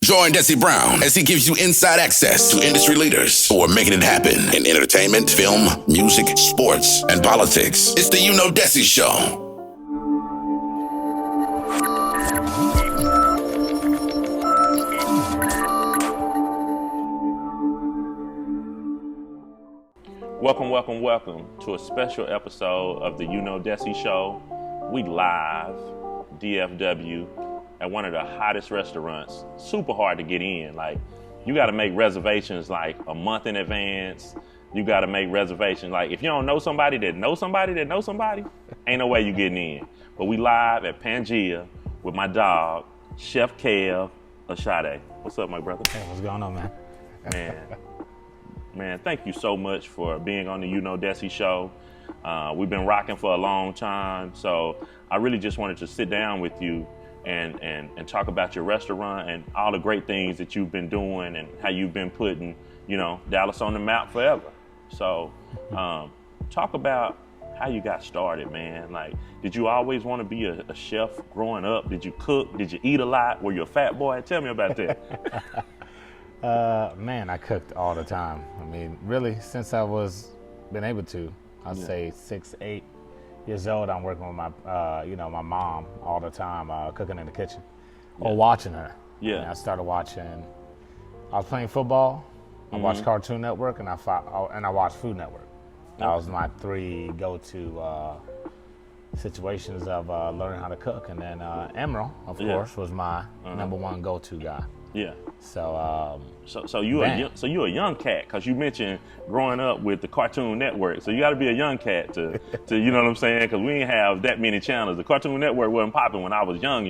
Join Dessie Brown as he gives you inside access to industry leaders who are making it happen in entertainment, film, music, sports, and politics. It's the Dessie Show. Welcome to a special episode of the Dessie Show. We live, DFW, at one of the hottest restaurants. Super hard to get in. Like, you got to make reservations like a month in advance. You got to make reservations. Like, if you don't know somebody that knows somebody that knows somebody, ain't no way you getting in. But we live at Pangea with my dog, Chef Kev Ashade. What's up, my brother? Hey, what's going on, man? Man, thank you so much for being on the Dessie Show. We've been rocking for a long time, so I really just wanted to sit down with you and talk about your restaurant and all the great things that you've been doing and how you've been putting, Dallas on the map forever. So talk about how you got started, man. Like, did you always want to be a chef growing up? Did you cook? Did you eat a lot? Were you a fat boy? Tell me about that. Man, I cooked all the time. I mean, really, since I was been able to, I'd say 6, 8 years old, I'm working with my, my mom all the time, cooking in the kitchen or watching her. Yeah. And I started watching. I was playing football. I watched Cartoon Network and I watched Food Network. That was my 3 go-to situations of learning how to cook. And then Emerald, of course, was my number 1 go-to guy. Yeah. So you a young cat, because you mentioned growing up with the Cartoon Network. So you got to be a young cat to you know what I'm saying? Because we didn't have that many channels. The Cartoon Network wasn't popping when I was young.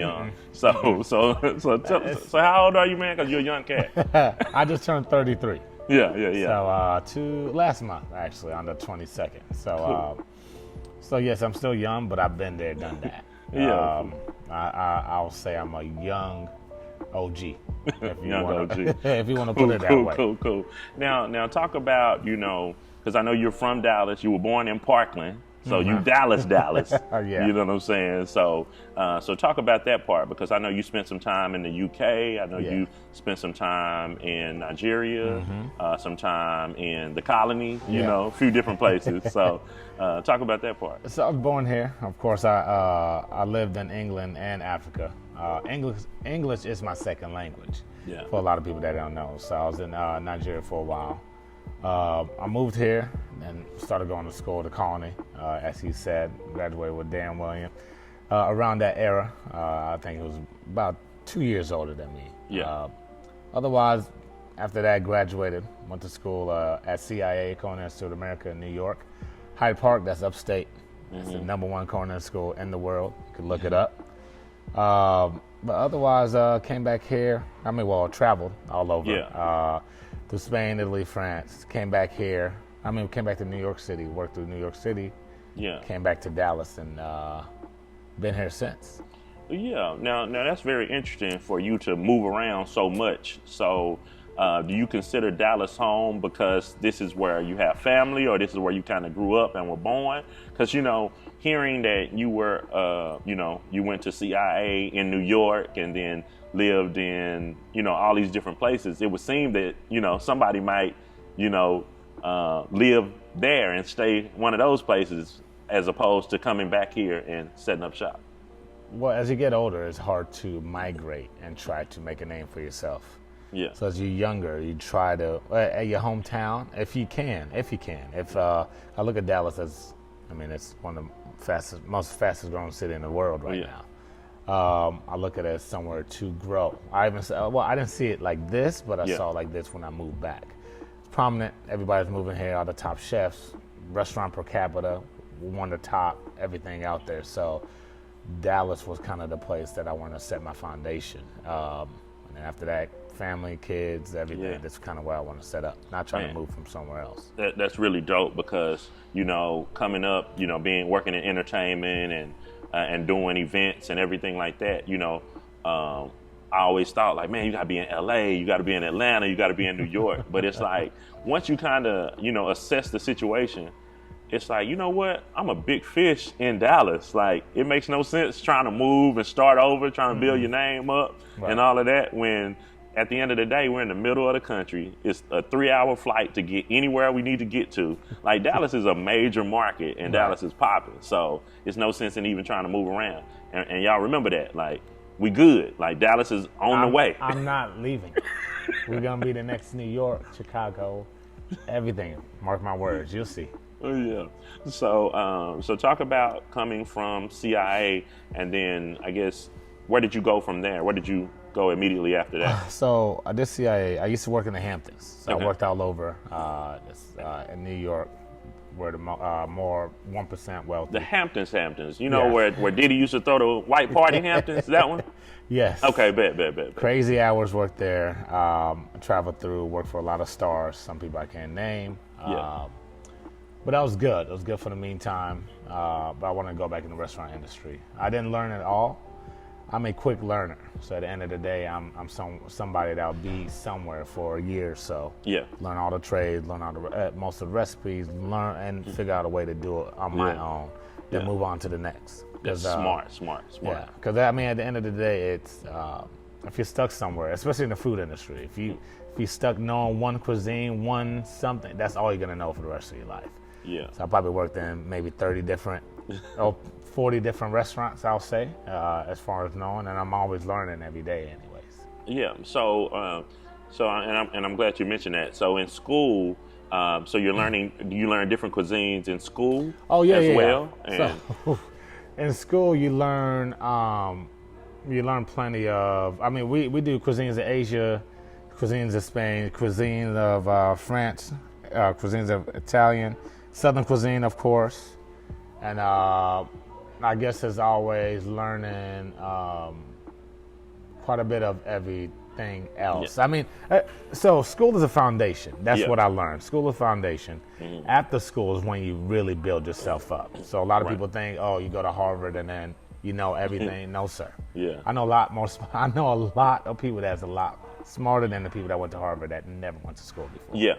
So how old are you, man? Because you're a young cat. I just turned 33. Yeah. So last month actually, on the 22nd. So cool. So yes, I'm still young, but I've been there, done that. I'll say I'm a young OG. If you want to put it that way. Cool. Now talk about, because I know you're from Dallas. You were born in Parkland, so you Dallas. Yeah. You know what I'm saying? So talk about that part, because I know you spent some time in the UK. I know you spent some time in Nigeria, some time in the colony. A few different places. So talk about that part. So I was born here. Of course, I lived in England and Africa. English is my second language for a lot of people that don't know. So I was in Nigeria for a while. I moved here and started going to school, the colony, as he said, graduated with Dan William. Around that era, I think it was about 2 years older than me. Otherwise, after that, graduated, went to school at CIA, Culinary Institute of America in New York. Hyde Park, that's upstate. It's the number 1 culinary school in the world. You can look it up. But otherwise, came back here. Traveled all over. To Spain, Italy, France. Came back here. Came back to New York City. Worked through New York City. Yeah. Came back to Dallas and been here since. Yeah. Now that's very interesting for you to move around so much. So, do you consider Dallas home because this is where you have family, or this is where you kind of grew up and were born? Because, hearing that you were, you went to CIA in New York and then lived in, all these different places, it would seem that, somebody might, live there and stay one of those places as opposed to coming back here and setting up shop. Well, as you get older, it's hard to migrate and try to make a name for yourself. Yeah. So as you're younger, you try to, at your hometown, if you can. If I look at Dallas as, it's one of the most fastest growing city in the world right now. I look at it as somewhere to grow. I didn't see it like this, but I saw it like this when I moved back. It's prominent. Everybody's moving here. All the top chefs, restaurant per capita, one of the top, everything out there. So Dallas was kind of the place that I wanted to set my foundation. And then after that, family, kids, everything. That's kind of where I want to set up. Not trying to move from somewhere else. That's really dope because, coming up, working in entertainment and doing events and everything like that, I always thought like, man, you gotta be in LA, you gotta be in Atlanta, you gotta be in New York. But it's like, once you kind of, assess the situation, it's like, you know what? I'm a big fish in Dallas. Like, it makes no sense trying to move and start over, trying to build your name up and all of that when at the end of the day, we're in the middle of the country. It's a 3-hour flight to get anywhere we need to get to. Like, Dallas is a major market, and Dallas is popping. So it's no sense in even trying to move around. And y'all remember that. Like, we good. Like, Dallas is on the way. I'm not leaving. We're going to be the next New York, Chicago, everything. Mark my words. You'll see. Oh, yeah. So talk about coming from CIA, and then, I guess, where did you go from there? Where did you go immediately after that? So I did CIA. I used to work in the Hamptons. So Okay. I worked all over in New York, where the more 1% wealthy. The Hamptons. You know where Diddy used to throw the white party Hamptons? That one? Yes. Okay, bet. Crazy hours worked there. Traveled through, worked for a lot of stars, some people I can't name. But that was good. It was good for the meantime. But I want to go back in the restaurant industry. I didn't learn it all. I'm a quick learner. So at the end of the day, I'm somebody that'll be somewhere for a year or so. Yeah. Learn all the trades, learn all the most of the recipes, learn and figure out a way to do it on my own. Then move on to the next. That's smart. Yeah, because I mean, at the end of the day, it's if you're stuck somewhere, especially in the food industry, if you're stuck knowing one cuisine, one something, that's all you're gonna know for the rest of your life. Yeah. So I probably worked in maybe 30 different, 40 different restaurants, I'll say, as far as knowing, and I'm always learning every day, anyways. Yeah. So I'm glad you mentioned that. So in school, so you're learning. Do you learn different cuisines in school? Oh yeah, as yeah. well. Yeah. So, in school, you learn plenty of. I mean, we do cuisines of Asia, cuisines of Spain, cuisines of France, cuisines of Italian, Southern cuisine, of course, and I guess as always, learning quite a bit of everything else. Yeah. I mean, so school is a foundation. That's Yeah. what I learned. School is foundation. Mm-hmm. After school is when you really build yourself up. So a lot of people think, oh, you go to Harvard and then you know everything. No, sir. Yeah. I know a lot more. I know a lot of people that's a lot smarter than the people that went to Harvard that never went to school before. Yeah.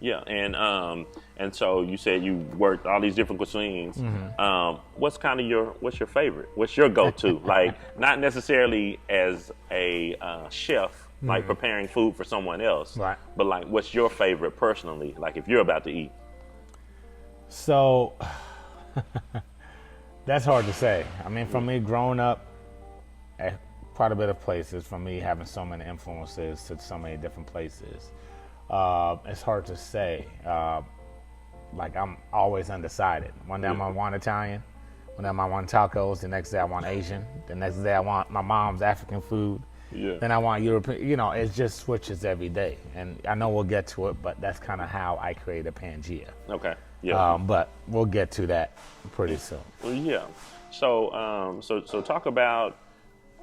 Yeah, and so you said you worked all these different cuisines. Mm-hmm. What's your favorite? What's your go-to? Like, not necessarily as a chef, like preparing food for someone else, right? But like, what's your favorite personally? Like, if you're about to eat. So that's hard to say. I mean, for me, growing up at quite a bit of places, for me having so many influences to so many different places. It's hard to say. Like, I'm always undecided. One day I might want Italian, one day I might want tacos, the next day I want Asian, the next day I want my mom's African food, then I want European. You know, it just switches every day. And I know we'll get to it, but that's kind of how I created Pangea. Okay. Yeah. But we'll get to that pretty soon. Well, yeah. So talk about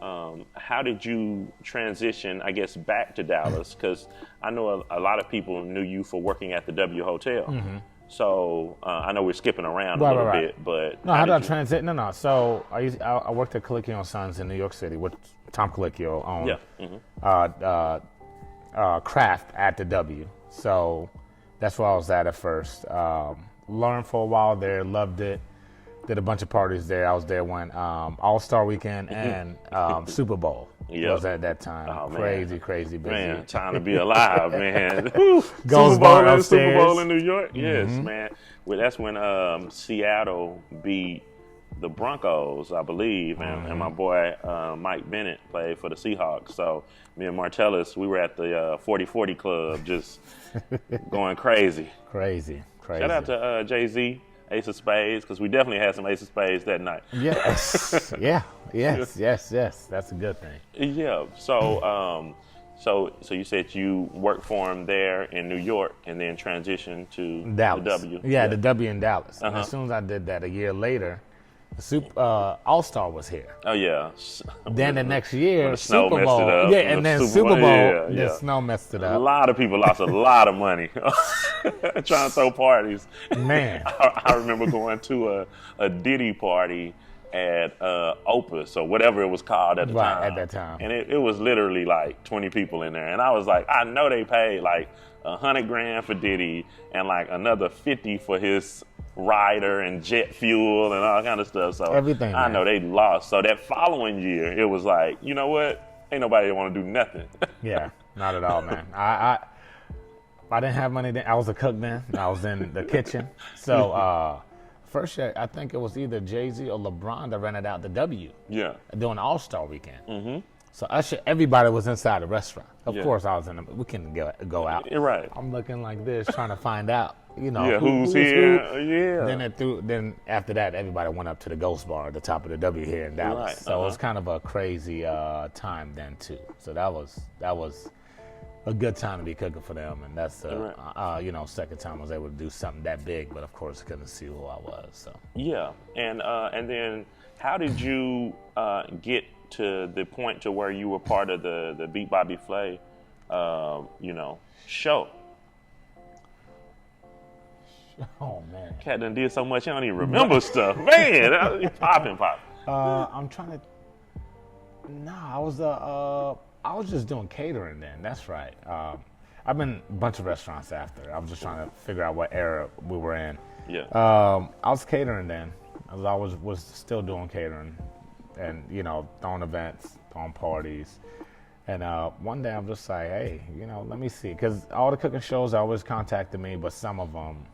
how did you transition, I guess, back to Dallas? Because I know a lot of people knew you for working at the W Hotel. Mm-hmm. So I know we're skipping around a little bit, but no, how did I transit? No. So I worked at Colicchio & Sons in New York City with Tom Colicchio on craft at the W. So that's where I was at first. Learned for a while there, loved it. Did a bunch of parties there. I was there when All-Star Weekend and Super Bowl was at that time. Oh, crazy busy. Man, time to be alive, man. Super Bowl in New York? Yes, man. Well, that's when Seattle beat the Broncos, I believe, and my boy Mike Bennett played for the Seahawks. So me and Martellus, we were at the 40-40 club just going crazy. Crazy. Shout out to Jay-Z. Ace of Spades, because we definitely had some Ace of Spades that night. Yes. Yes. That's a good thing. Yeah. So, so you said you worked for him there in New York, and then transitioned to Dallas. the W. Yeah, the W in Dallas. Uh-huh. And as soon as I did that, a year later, All-Star was here. Oh yeah. Then the next year, the snow Super messed Bowl. it up. Yeah, and then Super Bowl, yeah. the snow messed it A up. lot of people lost a lot of money trying to throw parties. Man. I remember going to a Diddy party at Opus or whatever it was called at the time. Right, at that time. And it was literally like 20 people in there. And I was like, I know they paid like $100,000 for Diddy and like another 50 for his rider and jet fuel and all kind of stuff. So everything, I man. know they lost. So that following year, it was like, you know what? Ain't nobody want to do nothing. Yeah, not at all, man. I didn't have money then. I was a cook then. I was in the kitchen. So first year, I think it was either Jay-Z or LeBron that rented out the W. Yeah. Doing All-Star Weekend. Mm-hmm. So everybody was inside the restaurant. Of course, I was in the. We couldn't go out. You're right. I'm looking like this, trying to find out. Who's here? Who. Yeah. Then after that, everybody went up to the Ghost Bar at the top of the W here in Dallas. Right. So it was kind of a crazy time then too. So that was a good time to be cooking for them, and that's second time I was able to do something that big. But of course, I couldn't see who I was. So yeah, and then how did you get to the point to where you were part of the Beat Bobby Flay, show? Oh man, Cat done did so much, I don't even remember stuff. Man, popping. I'm trying to. No, I was just doing catering then. That's right. I've been a bunch of restaurants after. I was just trying to figure out what era we were in. Yeah. I was catering then. I was still doing catering, and throwing events, throwing parties. And one day I'm just like, hey, let me see, because all the cooking shows always contacted me, but some of them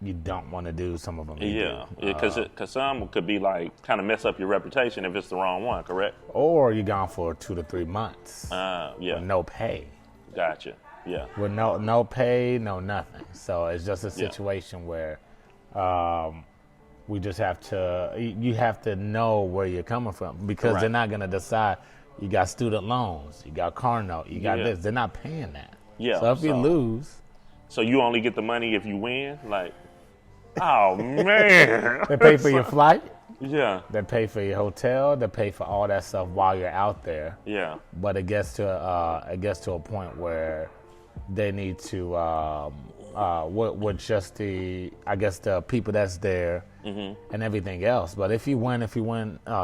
you don't want to do. Some of them you do. Because some could be like kind of mess up your reputation if it's the wrong one, correct? Or you're gone for 2 to 3 months. With no pay. Gotcha. Yeah. With no pay, no nothing. So it's just a situation where we just have to. You have to know where you're coming from, because they're not gonna decide. You got student loans, you got car note, you got this. They're not paying that. Yeah. So if you lose, so you only get the money if you win, like. Oh man! They pay for your flight. Yeah. They pay for your hotel. They pay for all that stuff while you're out there. Yeah. But it gets to a point where they need to with just the people that's there and everything else. But if you win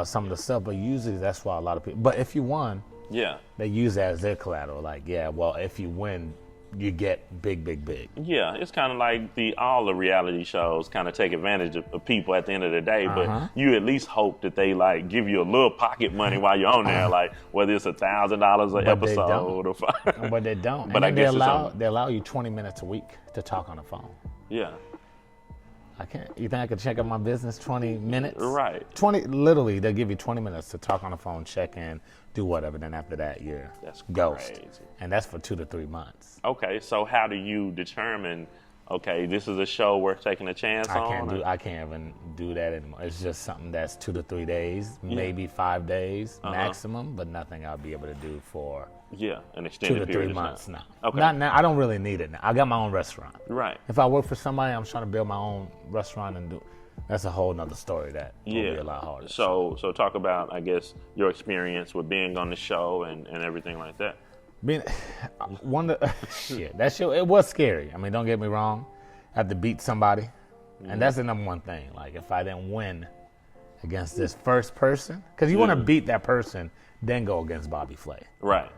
some of the stuff, but usually that's why a lot of people. But if you won, they use that as their collateral. Like, if you win, you get big. Yeah, it's kind of like all the reality shows kind of take advantage of people at the end of the day, but you at least hope that they like give you a little pocket money while you're on there, like whether it's $1,000 an episode or $5. But they don't. But and they allow you 20 minutes a week to talk on the phone. Yeah. I can't. You think I could check out my business 20 minutes? Right. 20. Literally, they give you 20 minutes to talk on the phone, check in, do whatever. Then after that, you're ghost. And that's for 2 to 3 months. Okay, so how do you determine? Okay, this is a show worth taking a chance on. I can't even do that anymore. It's just something that's 2 to 3 days, maybe 5 days maximum, but nothing I'll be able to do for an extended 2 to 3 months now. Okay. Not now. I don't really need it now. I got my own restaurant. Right. If I work for somebody, I'm trying to build my own restaurant and do. That's a whole nother story that will be a lot harder. So talk about, I guess, your experience with being on the show and everything like that. That show, it was scary. I mean, don't get me wrong. I had to beat somebody. And that's the number one thing. Like, if I didn't win against this first person, because you want to beat that person, then go against Bobby Flay. Right.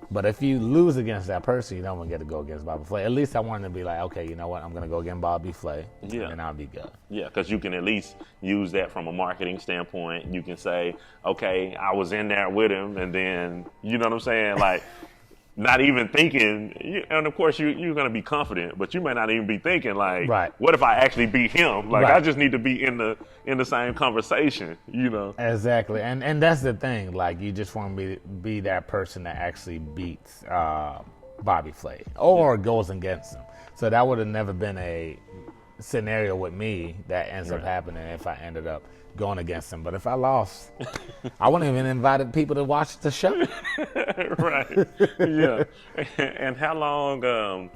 But if you lose against that person, you don't want to get to go against Bobby Flay. At least I wanted to be like, okay, you know what? I'm going to go against Bobby Flay, and I'll be good. Yeah, because you can at least use that from a marketing standpoint. You can say, okay, I was in there with him, and then, you know what I'm saying? Like, not even thinking, and of course you're going to be confident, but you may not even be thinking like, what if I actually beat him? Like, I just need to be in the same conversation, Exactly, and that's the thing. Like, you just want to be that person that actually beats Bobby Flay or goes against him. So that would have never been a scenario with me that ends up happening if I ended up going against him. But if I lost, I wouldn't even invited people to watch the show. Right. Yeah. And how long?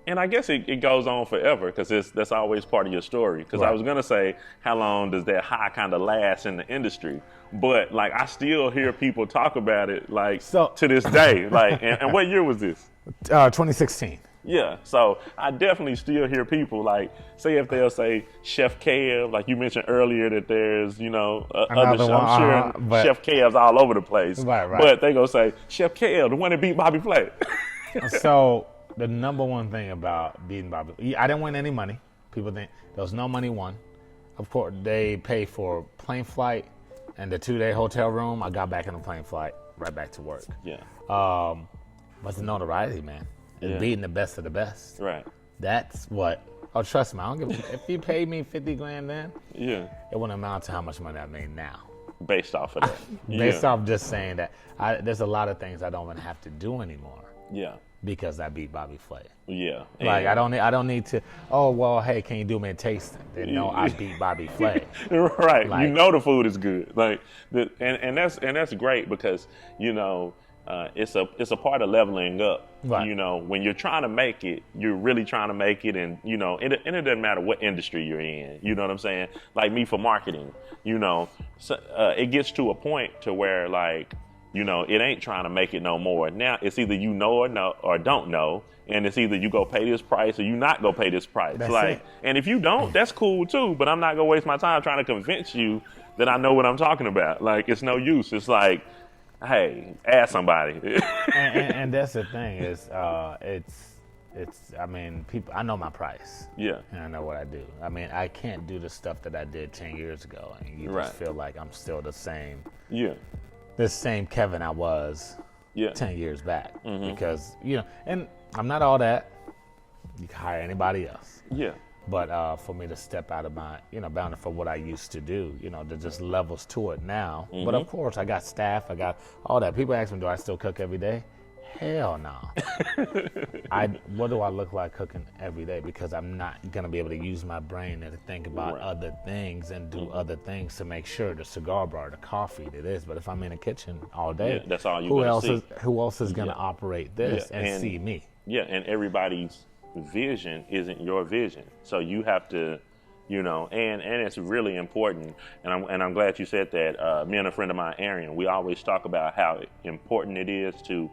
And I guess it goes on forever, because that's always part of your story. Because I was gonna say, how long does that high kind of last in the industry? But like, I still hear people talk about it like to this day. Like, and what year was this? 2016. Yeah, so I definitely still hear people like, say if they'll say Chef Kev, like you mentioned earlier that there's, other shows. I'm sure Chef Kev's all over the place. Right. But they go say, Chef Kev, the one that beat Bobby Flay. So the number one thing about beating Bobby, I didn't win any money. People think there was no money won. Of course, they pay for plane flight and the 2-day hotel room. I got back in the plane flight. right back to work. Yeah. But the notoriety, man, and beating the best of the best. Right. That's what. Oh, trust me, I don't give. If you paid me $50,000 then, it wouldn't amount to how much money I made now. Based off of that. Based off just saying that, there's a lot of things I don't even have to do anymore. Yeah. Because I beat Bobby Flay. Yeah. Like I don't need to. Oh well, hey, can you do me a tasting? Then no, I beat Bobby Flay. Right. Like, you know the food is good. Like and that's great because it's a part of leveling up. Right. When you're trying to make it, you're really trying to make it, and it doesn't matter what industry you're in. You know what I'm saying? Like me for marketing, so, it gets to a point to where like. It ain't trying to make it no more. Now it's either you know or no or don't know, and it's either you go pay this price or you not go pay this price. That's like, it. And if you don't, that's cool too. But I'm not gonna waste my time trying to convince you that I know what I'm talking about. Like it's no use. It's like, hey, ask somebody. and that's the thing is, it's. I mean, people. I know my price. Yeah. And I know what I do. I mean, I can't do the stuff that I did 10 years ago, and you just feel like I'm still the same. Yeah. The same Kevin I was 10 years back. Because, and I'm not all that. You can hire anybody else. Yeah. But for me to step out of my, boundary for what I used to do, there's just levels to it now. But of course, I got staff, I got all that. People ask me, do I still cook every day? Hell no. What do I look like cooking every day? Because I'm not going to be able to use my brain and think about other things and do other things to make sure the cigar bar, the coffee, it is. But if I'm in the kitchen all day, that's all who else is going to operate this and see me? Yeah, and everybody's vision isn't your vision. So you have to, and it's really important. And I'm glad you said that. Me and a friend of mine, Arian, we always talk about how important it is to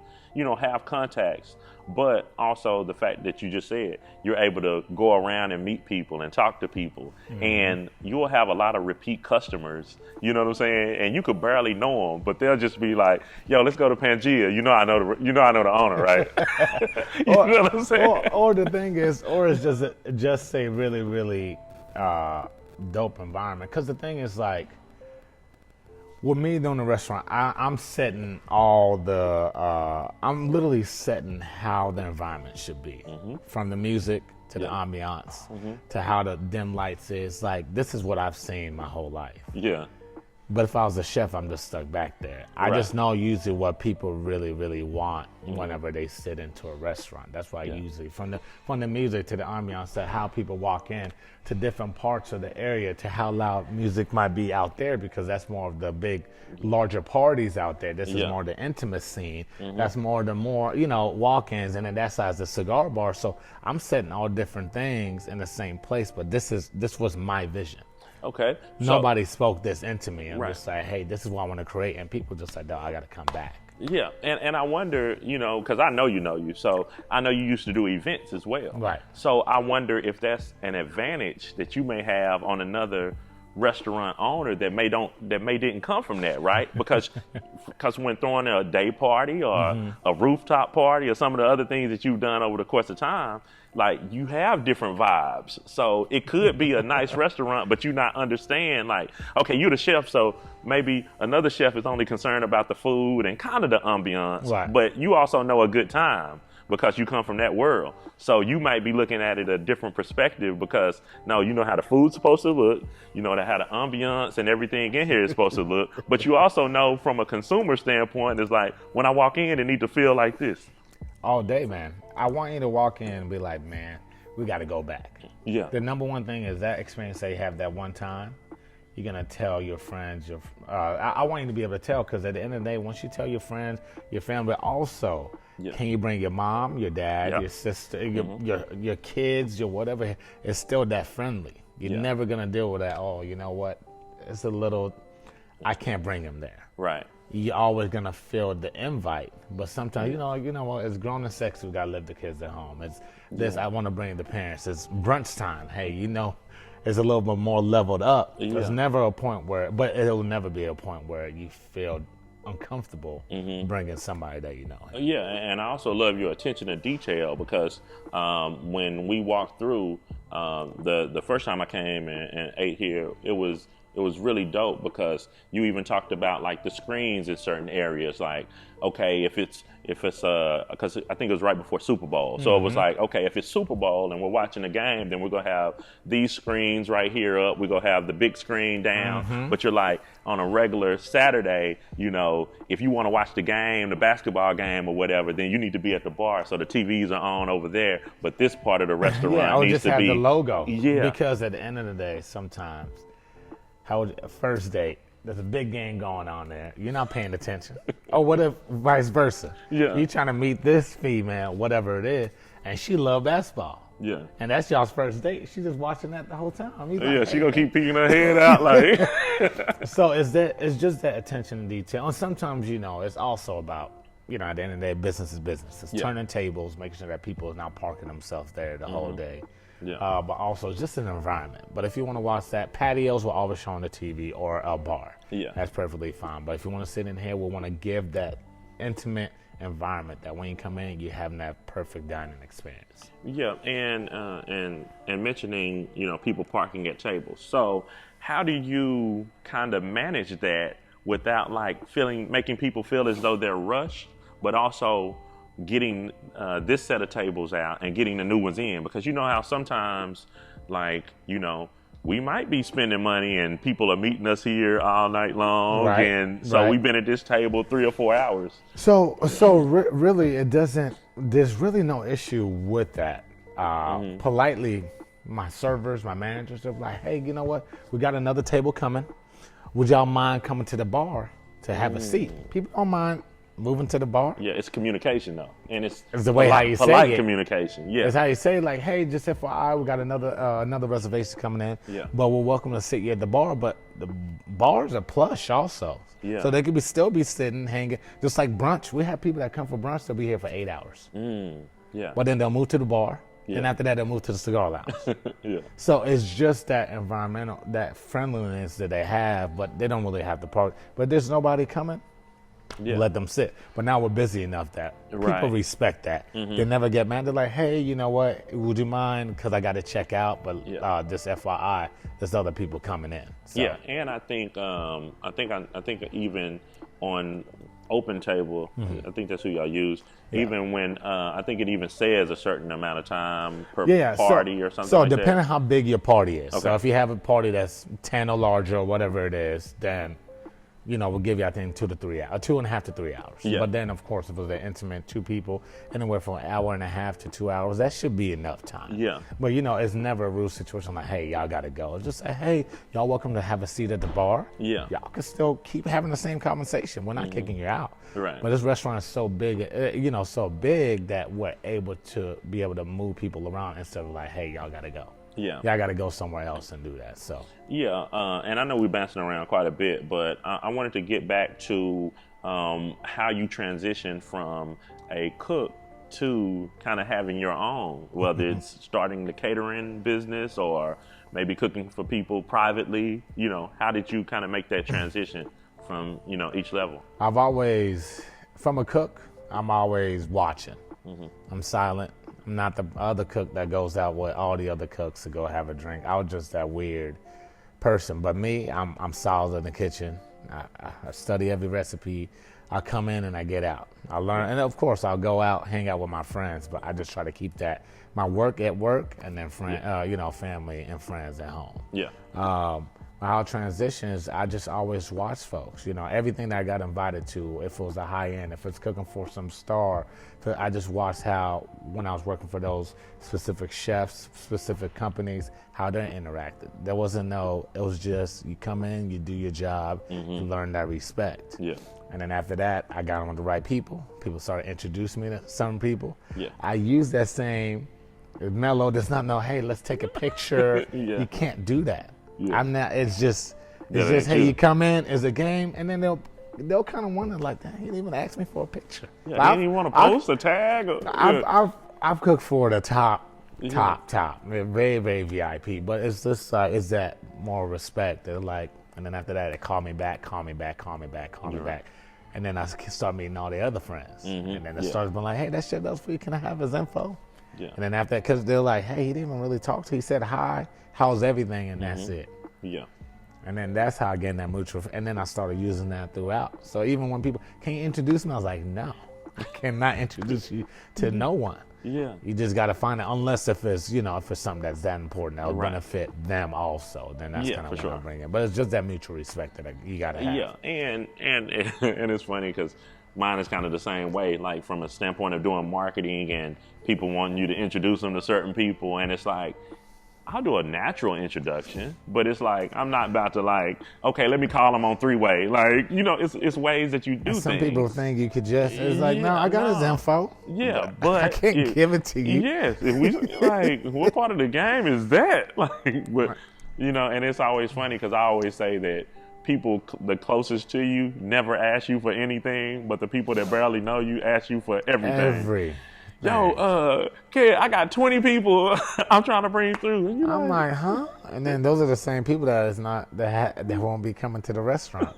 have contacts, but also the fact that you just said you're able to go around and meet people and talk to people, and you'll have a lot of repeat customers. You know what I'm saying? And you could barely know them, but they'll just be like, "Yo, let's go to Pangea." I know the owner, right? You know what I'm saying? Or the thing is, or it's just a really, really dope environment. Because the thing is, like, with me doing the restaurant, I'm setting I'm literally setting how the environment should be. From the music to the ambiance to how the dim lights is. Like, this is what I've seen my whole life. Yeah. But if I was a chef, I'm just stuck back there. I just know usually what people really, really want whenever they sit into a restaurant. That's why usually from the music to the ambiance to how people walk in to different parts of the area to how loud music might be out there, because that's more of the big, larger parties out there. This is more the intimate scene. That's more walk-ins, and then that side's the cigar bar. So I'm setting all different things in the same place, but this was my vision. Okay. Nobody spoke this into me. I'm just like, hey, this is what I want to create. And people just like, no, I got to come back. Yeah. And I wonder, because I know you. So I know you used to do events as well. Right. So I wonder if that's an advantage that you may have on another restaurant owner that didn't come from that, right? Because when throwing a day party or a rooftop party or some of the other things that you've done over the course of time, like, you have different vibes. So it could be a nice restaurant, but you not understand, like, okay, you're the chef, so maybe another chef is only concerned about the food and kind of the ambiance, but you also know a good time because you come from that world. So you might be looking at it a different perspective because, no, you know how the food's supposed to look, you know how the ambiance and everything in here is supposed to look, but you also know from a consumer standpoint, it's like, when I walk in, it need to feel like this. All day, man. I want you to walk in and be like, man, we got to go back. Yeah. The number one thing is that experience that you have that one time, you're going to tell your friends. I want you to be able to tell, because at the end of the day, once you tell your friends, your family, also, can you bring your mom, your dad, your sister, your kids, your whatever, it's still that friendly. You're never going to deal with that, oh, you know what, it's a little, I can't bring him there. Right. You're always gonna feel the invite, but sometimes you know what? It's grown and sexy. We gotta let the kids at home. It's this. I want to bring the parents. It's brunch time. Hey, it's a little bit more leveled up. There's never a point where, but it will never be a point where you feel uncomfortable bringing somebody that you know. Yeah, and I also love your attention to detail, because when we walked through the first time I came and ate here, it was it was really dope because you even talked about like the screens in certain areas. Like, okay, if it's because I think it was right before Super Bowl, so it was like, okay, if it's Super Bowl and we're watching a game, then we're gonna have these screens right here up. We're gonna have the big screen down. But you're like, on a regular Saturday, you know, if you want to watch the game, the basketball game or whatever, then you need to be at the bar, so the TVs are on over there. But this part of the restaurant needs just to have be the logo. Yeah, because at the end of the day, sometimes, first date, there's a big game going on there. You're not paying attention. Or what if vice versa? Yeah. You're trying to meet this female, whatever it is, and she love basketball. Yeah. And that's y'all's first date. She's just watching that the whole time. Yeah, she gonna keep peeking her head out like. So it's just that attention to detail. And sometimes, you know, it's also about, you know, at the end of the day, business is business. It's turning tables, making sure that people are not parking themselves there the whole day. Yeah. But also just an environment. But if you want to watch that, patios will always show on the TV or a bar. Yeah. That's perfectly fine. But if you want to sit in here, we want to give that intimate environment that when you come in, you're having that perfect dining experience. Yeah, and mentioning, you know, people parking at tables. So how do you kind of manage that without like making people feel as though they're rushed, but also getting this set of tables out and getting the new ones in? Because you know how sometimes, like, you know, we might be spending money and people are meeting us here all night long, and so we've been at this table 3 or 4 hours. So really, it doesn't. There's really no issue with that. Politely, my servers, my managers, are like, hey, you know what? We got another table coming. Would y'all mind coming to the bar to have a seat? People don't mind moving to the bar. Yeah, it's communication though, and it's the way how you say polite it. communication. Yeah, it's how you say, like, hey, just FYI, we got another reservation coming in. Yeah, but we're welcome to sit you at the bar. But the bars are plush also. Yeah, so they could still be sitting, hanging, just like brunch. We have people that come for brunch. They'll be here for 8 hours. Yeah, but then they'll move to the bar. Yeah. And after that, they'll move to the cigar lounge. Yeah. So it's just that environmental, that friendliness that they have, but they don't really have the park. But there's nobody coming. Yeah. Let them sit. But now we're busy enough that people respect that. They never get mad. They're like, hey, you know what? Would you mind? Because I got to check out. But just FYI, there's other people coming in. So. Yeah, and I think even on open table, I think that's who y'all use. Yeah. Even when I think it even says a certain amount of time per party or something. So like depending that. on how big your party is. Okay. So if you have a party that's 10 or larger or whatever it is, then you know, we'll give you, I think, 2 to 3 hours, 2.5 to 3 hours. Yeah. But then, of course, if it was an intimate 2 people, anywhere from 1.5 hours to 2 hours, that should be enough time. Yeah. But, you know, it's never a rude situation like, hey, y'all got to go. It's just say, hey, y'all welcome to have a seat at the bar. Yeah. Y'all can still keep having the same conversation. We're not kicking you out. Right. But this restaurant is so big, so big that we're able to move people around instead of like, hey, y'all got to go. Yeah, I got to go somewhere else and do that. So yeah, and I know we're bouncing around quite a bit, but I wanted to get back to how you transitioned from a cook to kind of having your own, whether it's starting the catering business or maybe cooking for people privately. You know, how did you kind of make that transition from each level? I've always, from a cook, I'm always watching. I'm silent. I'm not the other cook that goes out with all the other cooks to go have a drink. I was just that weird person. But me, I'm solid in the kitchen. I study every recipe. I come in and I get out. I learn, and of course I'll go out, hang out with my friends. But I just try to keep that my work at work, and then family and friends at home. Yeah. How transitions, I just always watch folks. You know, everything that I got invited to, if it was a high end, if it's cooking for some star, I just watched how, when I was working for those specific chefs, specific companies, how they interacted. There wasn't it was just, you come in, you do your job, you learn that respect. Yeah. And then after that, I got on with the right people. People started introducing me to some people. Yeah. I use that same, Mello does not know, hey, let's take a picture. Yeah. You can't do that. Yeah. I'm not. It's just hey, you come in, it's a game, and then they'll kind of wonder like, he didn't even ask me for a picture. Yeah, they didn't even want to post a tag. I've cooked for the top, very, very VIP, but it's just it's that more respect. They're like, and then after that, they call me back, and then I start meeting all the other friends, and then it starts being like, hey, that shit does for you. Can I have his info? Yeah. And then after that, because they're like, hey, he didn't even really talk to you. He said hi, how's everything, and that's it. Yeah. And then that's how I gained that mutual. And then I started using that throughout. So even when people, can you introduce me? I was like, no, I cannot introduce you to no one. Yeah. You just got to find it, unless if it's, if it's something that's that important that will benefit them also, then that's kind of what I bring in. But it's just that mutual respect that you got to have. Yeah, and it's funny because mine is kind of the same way, like from a standpoint of doing marketing and people wanting you to introduce them to certain people. And it's like, I'll do a natural introduction, but it's like, I'm not about to like, okay, let me call them on three-way. Like, it's ways that you do things. Some people think you could just, it's like, no, I got his info. Yeah, but I can't give it to you. Yes, if we like, what part of the game is that? Like, but and it's always funny because I always say that people the closest to you never ask you for anything, but the people that barely know you ask you for everything. Yo, kid, I got 20 people I'm trying to bring through. And I'm like, huh? And then those are the same people that won't be coming to the restaurant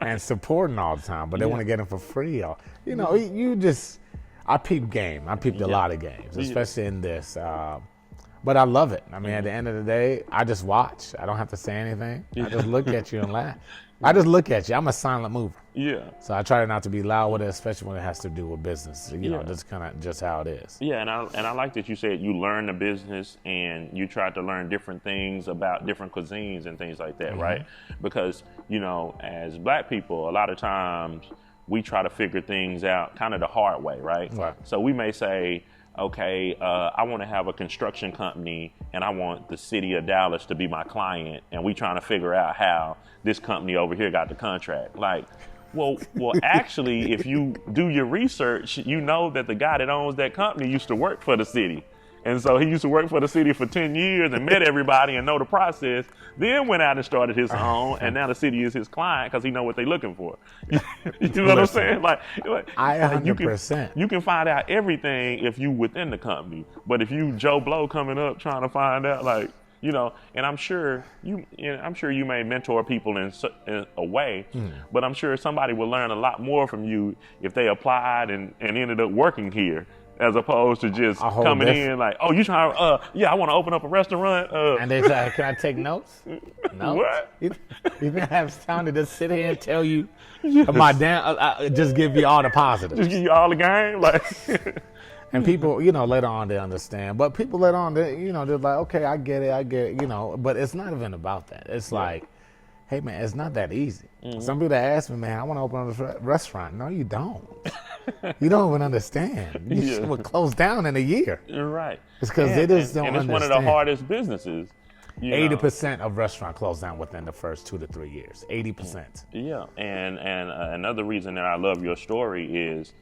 and supporting all the time, but they want to get them for free. I peep game. I peeped a lot of games, especially in this. But I love it. I mean, at the end of the day, I just watch. I don't have to say anything. I just look at you and laugh. I just look at you. I'm a silent mover. Yeah. So I try not to be loud with it, especially when it has to do with business. That's kind of just how it is. Yeah, and I like that you said you learn the business and you try to learn different things about different cuisines and things like that, right? Because, as Black people, a lot of times we try to figure things out kind of the hard way, right? So we may say, okay, I want to have a construction company and I want the city of Dallas to be my client, and we trying to figure out how this company over here got the contract. Like, well, actually, if you do your research, you know that the guy that owns that company used to work for the city. And so he used to work for the city for 10 years and met everybody and know the process, then went out and started his own, and now the city is his client because he know what they're looking for. You know what I'm saying? Like I 100%. You can find out everything if you within the company, but if you Joe Blow coming up trying to find out, like, and I'm sure you may mentor people in a way, but I'm sure somebody will learn a lot more from you if they applied and ended up working here, as opposed to just coming in like, oh, you trying to, I want to open up a restaurant. And they say, can I take notes? No. What? You didn't have time to just sit here and tell you just give you all the positives. Just give you all the game? Like. And people, later on they understand. But people later on, they're like, okay, I get it, But it's not even about that. It's like, hey, man, it's not that easy. Some people that ask me, man, I want to open up a restaurant. No, you don't. You don't even understand. You would close down in a year. You're right. It's because they just don't understand. And it's one of the hardest businesses. 80% of restaurants close down within the first 2 to 3 years. 80%. Yeah, and another reason that I love your story is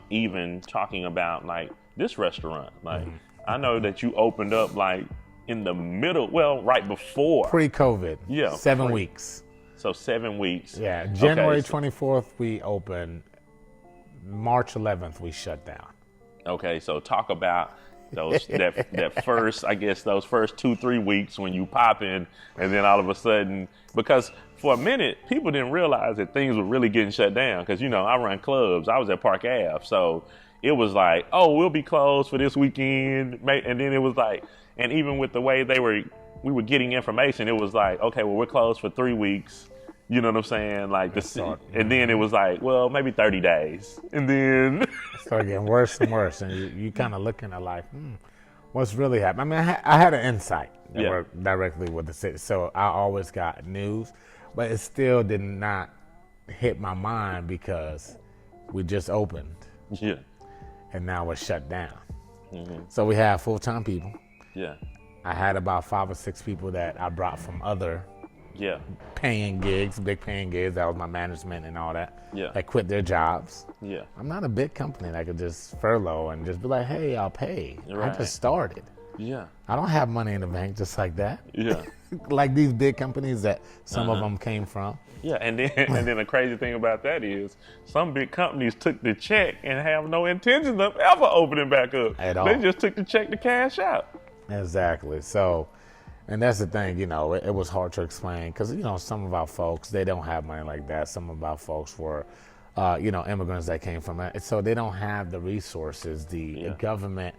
even talking about like this restaurant. Like I know that you opened up like in the middle, right before pre-COVID. Yeah, 7 weeks. So 7 weeks. Yeah, January 24th we opened. March 11th we shut down. Okay, so talk about those that first, I guess those first 2-3 weeks when you pop in, and then all of a sudden, because for a minute people didn't realize that things were really getting shut down. Because I run clubs. I was at Pangaea, so it was like, oh, we'll be closed for this weekend, and then it was like, and even with the way we were getting information, it was like, okay, well, we're closed for 3 weeks. You know what I'm saying? Like and then it was like, well, maybe 30 days, and then it started getting worse and worse, and you kind of looking at like, what's really happening? I mean, I had an insight that worked directly with the city, so I always got news, but it still did not hit my mind because we just opened, and now we're shut down. So we have full-time people. Yeah, I had about 5 or 6 people that I brought from other. Paying gigs, big paying gigs. That was my management and all that. They quit their jobs. I'm not a big company that could just furlough and just be like, hey, I'll pay. I just started. I don't have money in the bank just like that. Like these big companies that some of them came from. And then the crazy thing about that is some big companies took the check and have no intentions of ever opening back up. At all. They just took the check to cash out. Exactly. So. And that's the thing, it was hard to explain because, some of our folks, they don't have money like that. Some of our folks were, immigrants that came from it. So they don't have the resources, the government,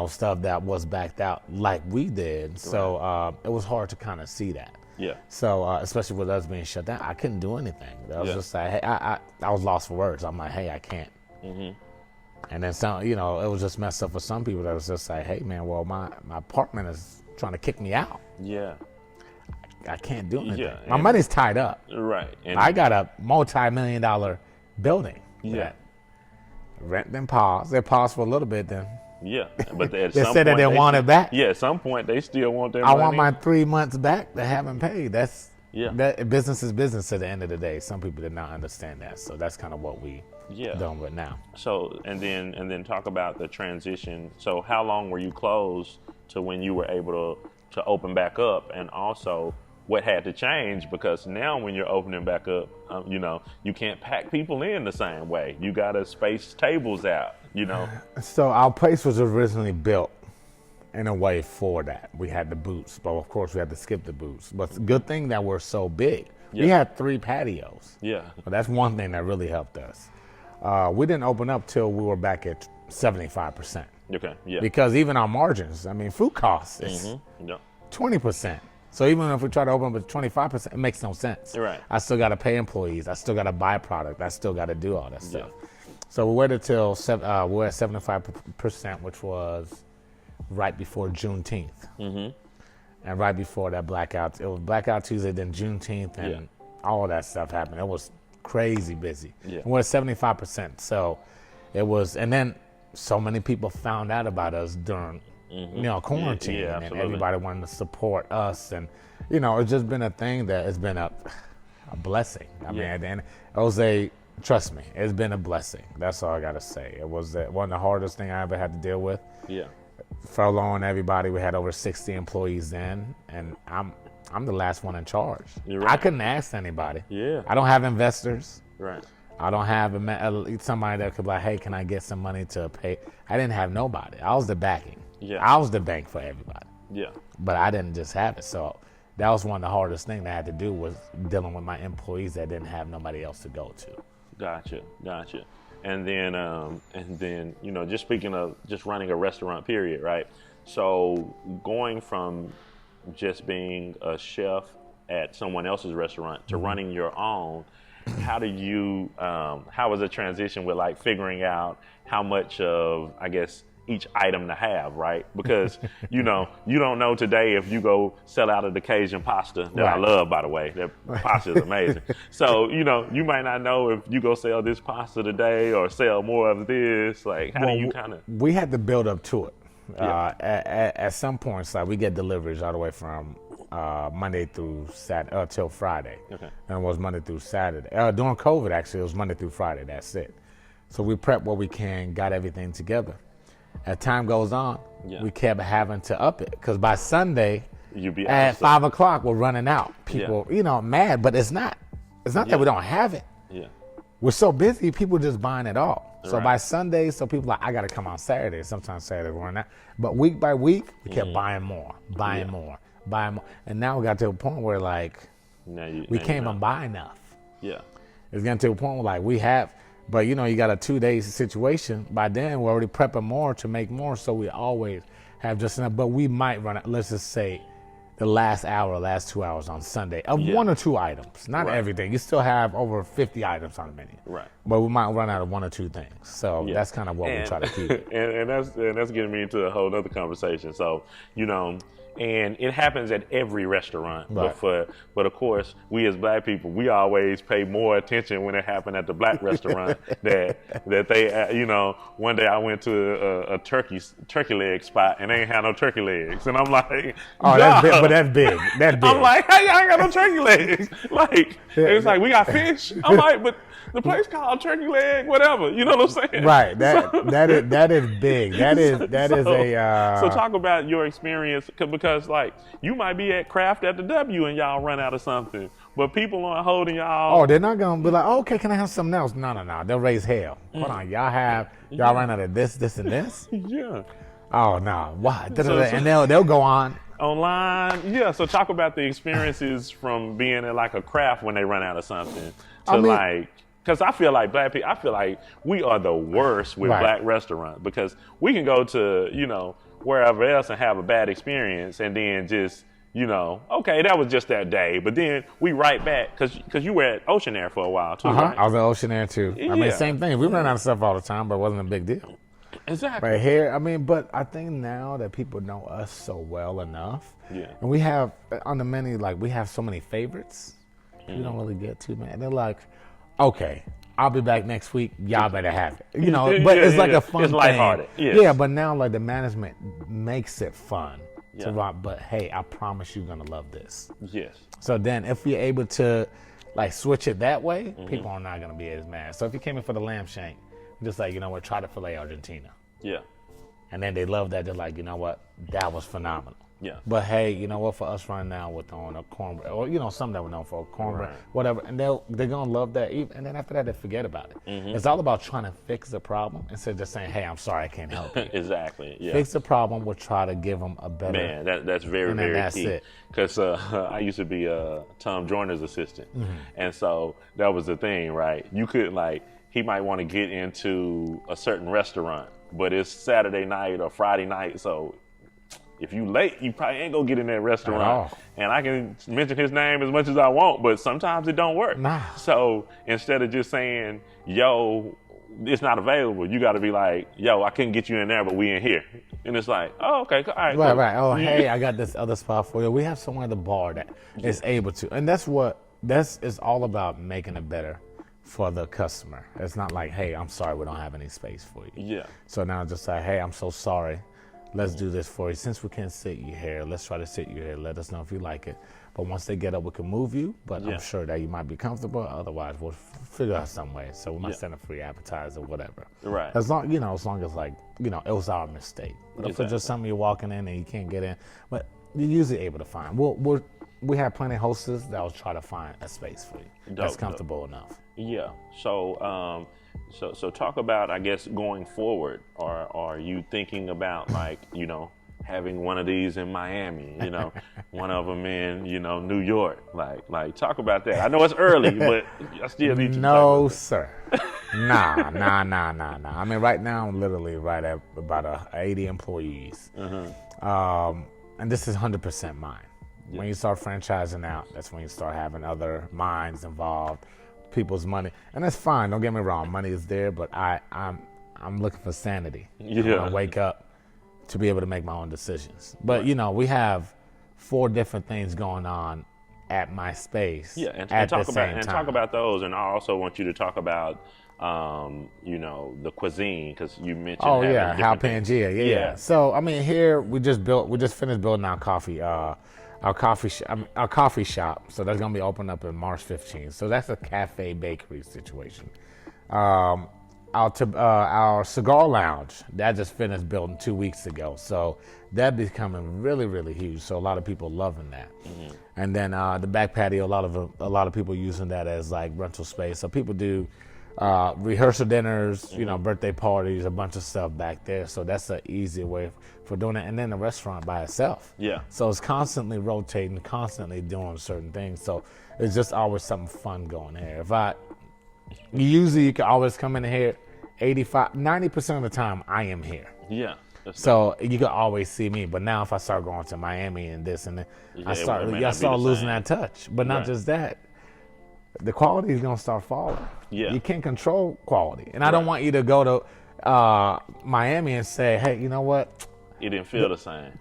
stuff that was backed out like we did. So it was hard to kind of see that. Yeah. So especially with us being shut down, I couldn't do anything. I was just like, hey, I was lost for words. I'm like, hey, I can't. And then some, it was just messed up for some people that was just like, hey, man, well, my apartment is trying to kick me out. Yeah. I can't do anything. Yeah, my money's tied up. Right. And I got a multi-million-dollar building. Yeah. Rent then pause. They paused for a little bit then. Yeah. But they said that they want it back. Yeah, at some point they still want their money. I want my 3 months back that I haven't paid. That business is business at the end of the day. Some people did not understand that. So that's kind of what we done with now. So and then talk about the transition. So how long were you closed to when you were able to open back up, and also what had to change, because now when you're opening back up, you can't pack people in the same way. You got to space tables out, So our place was originally built in a way for that. We had the booths, but of course we had to skip the booths. But it's a good thing that we're so big. We had 3 patios. Yeah. But that's one thing that really helped us. We didn't open up till we were back at 75%. Okay, yeah. Because even our margins, food costs is 20%. So even if we try to open up at 25%, it makes no sense. Right. I still got to pay employees. I still got to buy product. I still got to do all that stuff. So we waited till we're at 75%, which was right before Juneteenth. And right before that blackout, it was Blackout Tuesday, then Juneteenth, and all that stuff happened. It was crazy busy. Yeah. We're at 75%. So it was, and then so many people found out about us during quarantine, and everybody wanted to support us, and it's just been a thing that has been a blessing. I mean, at the end, trust me, it's been a blessing. That's all I gotta say. It was one of the hardest thing I ever had to deal with. Yeah, furloughing everybody. We had over 60 employees then, and I'm the last one in charge. Right. I couldn't ask anybody. Yeah, I don't have investors. Right. I don't have somebody that could be like, hey, can I get some money to pay? I didn't have nobody. I was the backing. Yeah. I was the bank for everybody. Yeah. But I didn't just have it. So that was one of the hardest things I had to do, was dealing with my employees that didn't have nobody else to go to. Gotcha. And then, just speaking of just running a restaurant, period, right? So going from just being a chef at someone else's restaurant to running your own, how was the transition with like figuring out how much of, I guess, each item to have, right? Because, you don't know today if you go sell out of the Cajun Pasta that I love, by the way. That pasta is amazing. So, you might not know if you go sell this pasta today or sell more of this. Like, how do you kind of... We had to build up to it. At some points, like, we get deliveries all the way from Monday through Saturday, till Friday. Okay. And it was Monday through Saturday. During COVID, actually, it was Monday through Friday. That's it. So we prep what we can, got everything together. As time goes on, we kept having to up it, because by Sunday at 5 o'clock we're running out. People, mad, but it's not that we don't have it. Yeah, we're so busy, people just buying it all. So by Sunday, people like, I got to come on Saturday. Sometimes Saturday we're running out, but week by week we kept buying more, and now we got to a point where we can't even buy enough. Yeah, it's getting to a point where we have. But, you got a 2-day situation. By then, we're already prepping more to make more, so we always have just enough. But we might run out, let's just say, the last 2 hours on Sunday of 1 or 2 items. Not everything. You still have over 50 items on the menu. Right. But we might run out of 1 or 2 things. So that's kind of what we try to keep. and that's getting me into a whole other conversation. So, and it happens at every restaurant. Right. But of course, we as Black people, we always pay more attention when it happened at the Black restaurant that they, one day I went to a turkey leg spot and they ain't had no turkey legs. And I'm like, oh, that's big, but that's big. That's big. I'm like, hey, I ain't got no turkey legs. It's like, we got fish. I'm like, but the place called Turkey Leg, whatever. You know what I'm saying? Right. That is big. So talk about your experience, because you might be at Craft at the W and y'all run out of something, but people aren't holding y'all. Oh, they're not gonna be like, okay, can I have something else? No. They'll raise hell. Hold on, y'all run out of this, and this. Yeah. Oh no, what? And they'll go on. Online, yeah. So talk about the experiences from being at a Craft when they run out of something to because I feel like Black people, we are the worst with Black restaurants, because we can go to, wherever else and have a bad experience and then just okay, that was just that day. But then we right back because you were at Ocean Air for a while too, right? I was at Ocean Air too. Yeah. I mean, same thing. We ran out of stuff all the time, but it wasn't a big deal. Exactly. Right here, but I think now that people know us so well enough, yeah, and we have on the menu, like we have so many favorites, we don't really get too many. They're like, okay, I'll be back next week. Y'all better have it, But it's like a fun it's lighthearted. thing. Yeah, but now like the management makes it fun. Yeah. But hey, I promise you're gonna love this. Yes. So then, if you're able to like switch it that way, people are not gonna be as mad. So if you came in for the lamb shank, just like, try the filet Argentina. Yeah. And then they love that. They're like, you know what? That was phenomenal. Yeah. But hey, you know what? For us right now, we're throwing a cornbread, or some that we're known for cornbread, whatever. And they're gonna love that. And then after that, they forget about it. It's all about trying to fix the problem instead of just saying, "Hey, I'm sorry, I can't help you." Exactly. Yeah. Fix the problem. We'll try to give them a better. Man, that's very, very that's key. it. Because I used to be Tom Joyner's assistant, and so that was the thing, right? You could he might want to get into a certain restaurant, but it's Saturday night or Friday night, so if you late, you probably ain't gonna get in that restaurant. And I can mention his name as much as I want, but sometimes it don't work. Nah. So instead of just saying, yo, it's not available, you gotta be like, yo, I couldn't get you in there, but we in here. And it's like, oh, okay, all right. Right. Oh, hey, I got this other spot for you. We have someone at the bar that is able to. And that's all about making it better for the customer. It's not like, hey, I'm sorry, we don't have any space for you. Yeah. So now just like, hey, I'm so sorry. Let's do this for you. Since we can't sit you here, let's try to sit you here. Let us know if you like it. But once they get up, we can move you. But I'm sure that you might be comfortable. Otherwise, we'll figure out some way. So we might send a free appetizer, whatever. Right. As long as like, it was our mistake. But if it's just something you're walking in and you can't get in, but you're usually able to find. We have plenty of hostess that will try to find a space for you that's comfortable enough. Yeah. So, so talk about, I guess, going forward. Are you thinking about having one of these in Miami? One of them in New York. Like talk about that. I know it's early, but I still need to. No, sir. Nah. I mean, right now I'm literally right at about 80 employees, and this is 100% mine. Yeah. When you start franchising out, that's when you start having other minds involved, people's money, and that's fine. Don't get me wrong, money is there, but I'm looking for sanity. Yeah. I want to wake up to be able to make my own decisions. But we have 4 different things going on at my space. Yeah, and talk about those. And I also want you to talk about the cuisine, because you mentioned. Oh yeah, how Pangea. Yeah. So I mean, here we just finished building our coffee shop. So that's gonna be opened up in March 15th. So that's a cafe bakery situation. Our cigar lounge that just finished building 2 weeks ago. So that becoming really, really huge. So a lot of people loving that. And then the back patio, a lot of people using that as like rental space. So people do rehearsal dinners, birthday parties, a bunch of stuff back there. So that's an easy way for doing it. And then the restaurant by itself. Yeah. So it's constantly rotating, constantly doing certain things. So it's just always something fun going here. Usually you can always come in here 90% of the time I am here. Yeah. So you can always see me. But now if I start going to Miami and this and that, I start losing that touch. But not just that. The quality is going to start falling. Yeah. You can't control quality. And I don't want you to go to Miami and say, hey, you know what? It didn't feel the same.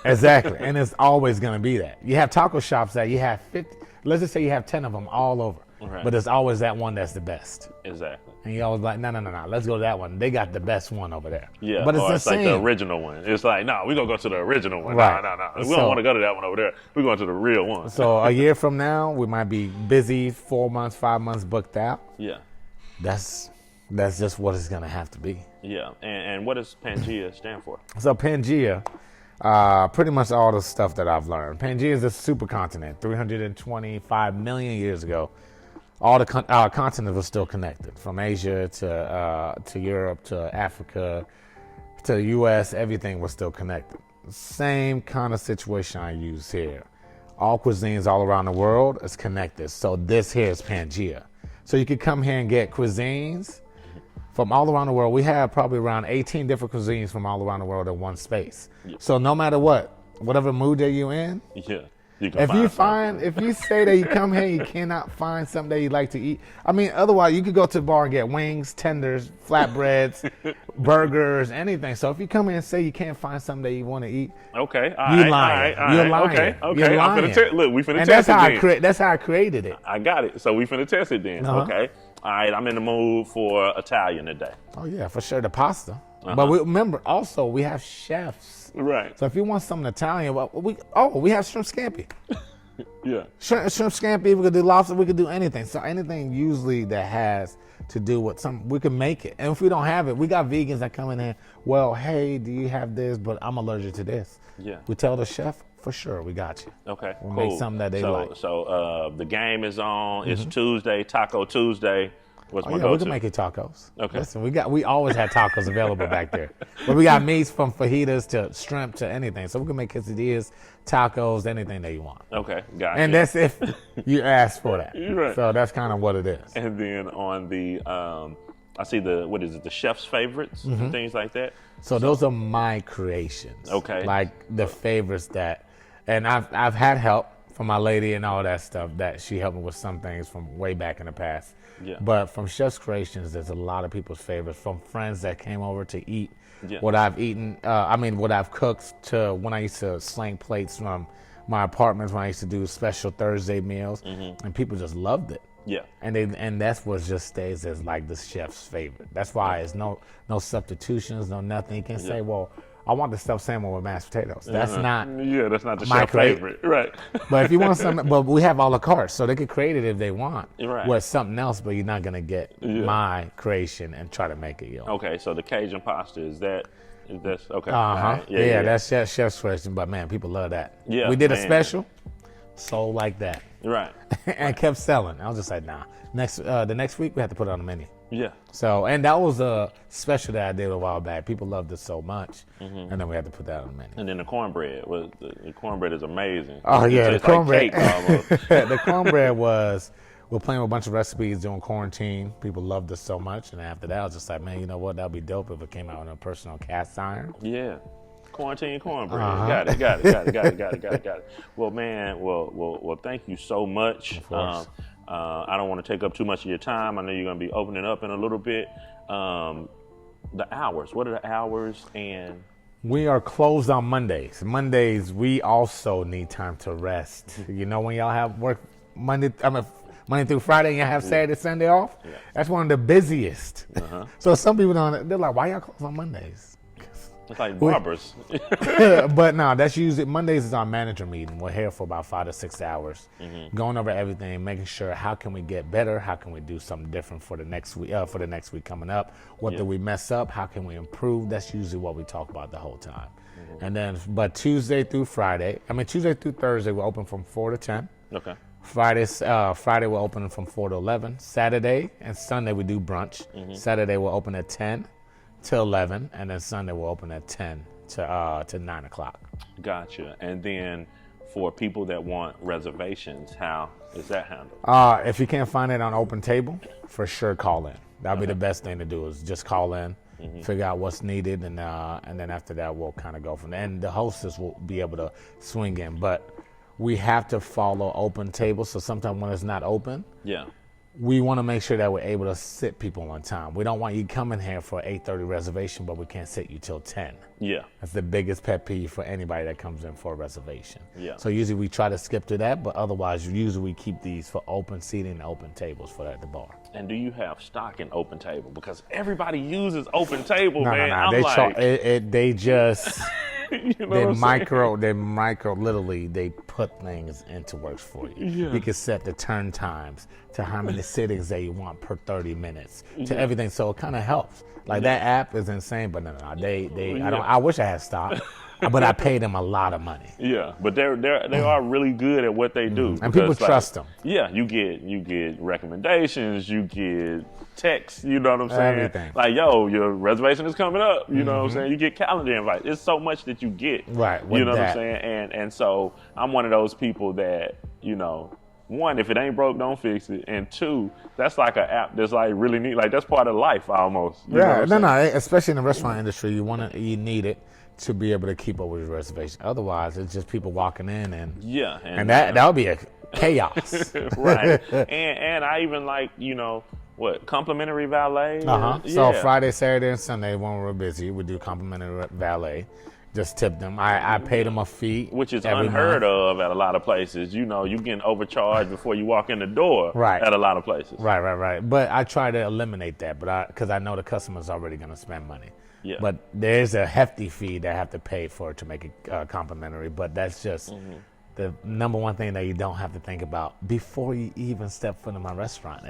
Exactly. And it's always going to be that. You have taco shops that you have 50, let's just say you have 10 of them all over. Right. But there's always that one that's the best. Exactly. And you always like, no, let's go to that one. They got the best one over there. Yeah, but it's like the original one. It's like, no, we're going to go to the original one. Right. No. We don't want to go to that one over there. We're going to the real one. So a year from now, we might be busy, 4 months, 5 months booked out. Yeah. That's just what it's going to have to be. Yeah. And what does Pangea stand for? So Pangaea, pretty much all the stuff that I've learned. Pangea is a supercontinent. 325 million years ago, all the continents were still connected, from Asia to Europe to Africa to the U.S. Everything was still connected. Same kind of situation I use here. All cuisines all around the world is connected. So this here is Pangea. So you could come here and get cuisines from all around the world. We have probably around 18 different cuisines from all around the world in one space. Yeah. So no matter what, whatever mood that you in. Yeah. If you say that you come here, you cannot find something that you like to eat. I mean, otherwise you could go to the bar and get wings, tenders, flatbreads, burgers, anything. So if you come in and say you can't find something that you want to eat, okay, you're lying. You're lying. Okay. You're lying. Look, we finna and test that's how I created it. I got it. So we finna test it then. Okay. All right. I'm in the mood for Italian today. Oh yeah, for sure, the pasta. But remember, also we have chefs. Right. So if you want something Italian, we have shrimp scampi. Yeah. Shrimp scampi, we could do lobster, we could do anything. So anything usually that has to do with something, we can make it. And if we don't have it, we got vegans that come in here, well, hey, do you have this? But I'm allergic to this. Yeah. We tell the chef, for sure, we got you. Okay, We'll cool. make something that they like. So the game is on. It's Tuesday, Taco Tuesday. What's my go-to? We can make it tacos. Okay. Listen, we always had tacos available back there. But we got meats from fajitas to shrimp to anything. So we can make quesadillas, tacos, anything that you want. Okay, got it. And that's if you ask for that. Right. So that's kind of what it is. And then on the, I see the chef's favorites and things like that. So those are my creations. Okay. Like the favorites and I've had help from my lady and all that stuff that she helped me with some things from way back in the past. Yeah. But from Chef's Creations, there's a lot of people's favorites, from friends that came over to eat Yeah. what I've eaten. What I've cooked, to when I used to sling plates from my apartments when I used to do special Thursday meals, and people just loved it. Yeah. And that's what just stays as like the chef's favorite. That's why it's no substitutions, no nothing. You can say, well, I want the stuffed salmon with mashed potatoes. That's not. Yeah, that's not the my chef's favorite, right? But if you want something, but we have a la carte, so they could create it if they want. Right. With something else, but you're not gonna get my creation and try to make it your own. Okay, so the Cajun pasta is that okay? Right. Yeah, yeah. That's chef's creation. But man, people love that. Yeah, we did a man. special, sold like that, Right. and kept selling. I was just like, nah. The next week we had to put it on the menu. Yeah. So, and that was a special that I did a while back. People loved it so much, and then we had to put that on the menu. And then the cornbread the cornbread is amazing. Oh yeah, the cornbread. Like cake, The cornbread was. We're playing with a bunch of recipes during quarantine. People loved it so much, and after that, I was just like, man, you know what? That'd be dope if it came out in a personal cast iron. Yeah. Quarantine cornbread. Got it. Well, man, well, thank you so much. Of course. I don't want to take up too much of your time. I know you're going to be opening up in a little bit. The hours. What are the hours? And We are closed on Mondays. Mondays, we also need time to rest. You know, when y'all have work Monday through Friday and y'all have Saturday, Sunday off, that's one of the busiest. So some people they're like, why y'all close on Mondays? it's like barbers. But no, that's usually Mondays is our manager meeting. We're here for about 5 to 6 hours, going over everything, making sure how can we get better, how can we do something different for the next week coming up. What did we mess up? How can we improve? That's usually what we talk about the whole time. And then, but Tuesday through Thursday, we're open from 4 to 10. Okay. Friday we're open from 4 to 11. Saturday and Sunday we do brunch. Saturday we're open at 10 to 11, and then Sunday we'll open at 10 to 9 o'clock. Gotcha. And then for people that want reservations, how is that handled? If you can't find it on Open Table, for sure call in. That'll be the best thing to do, is just call in, figure out what's needed, and then after that we'll kind of go from there. And the hostess will be able to swing in, but we have to follow Open Table. So sometimes when it's not open, we want to make sure that we're able to sit people on time. We don't want you coming here for 8:30 reservation, but we can't sit you till 10. Yeah. That's the biggest pet peeve for anybody that comes in for a reservation. Yeah. So usually we try to skip to that, but otherwise usually we keep these for open seating and open tables for at the bar. And do you have stock in Open Table? Because everybody uses Open Table, man. No. They just you know they micro literally they put things into works for you. Yeah. You can set the turn times to how many sittings that you want per 30 minutes to everything. So it kind of helps. Like that app is insane, but no. I wish I had stock, but I pay them a lot of money. Yeah, but they are really good at what they do. And people trust them. Yeah, you get recommendations, you get texts, you know what I'm saying? Everything. Like, yo, your reservation is coming up, you know what I'm saying? You get calendar invites. It's so much that you get. Right. You know what I'm saying? And so I'm one of those people that, you know, one, if it ain't broke, don't fix it. And two, that's like an app that's like really neat. Like that's part of life almost. Yeah, no, especially in the restaurant industry, you need it to be able to keep up with your reservation. Otherwise, it's just people walking in and that would be a chaos. Right. And I even like, complimentary valet. So Friday, Saturday, and Sunday when we're busy, we do complimentary valet. Just tip them. I pay them a fee, which is unheard of at a lot of places. You getting overcharged before you walk in the door. Right. At a lot of places. Right. But I try to eliminate that, because I know the customer's already going to spend money. Yeah. But there's a hefty fee that I have to pay for to make it complimentary. But that's just the number one thing that you don't have to think about before you even step foot in my restaurant.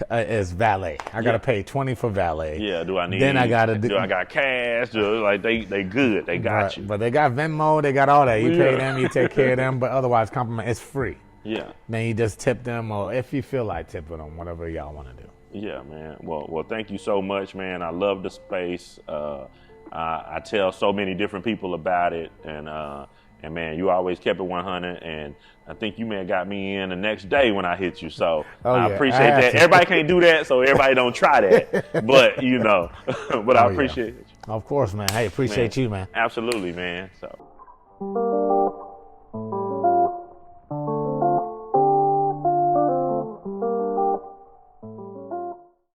Is valet. I gotta pay $20 for valet. Yeah, do I need? Then I gotta do I got cash? Like they good. They got you. But they got Venmo. They got all that. You pay them. You take care of them. But otherwise, compliment it's free. Yeah. Then you just tip them, or if you feel like tipping them, whatever y'all want to do. Yeah, man. Well, thank you so much, man. I love the space. I tell so many different people about it, and man, you always kept it 100, and I think you may have got me in the next day when I hit you, so I appreciate that. Everybody can't do that, so everybody don't try that, but but I appreciate it. Of course, man. Hey, appreciate you, man. Absolutely, man. So.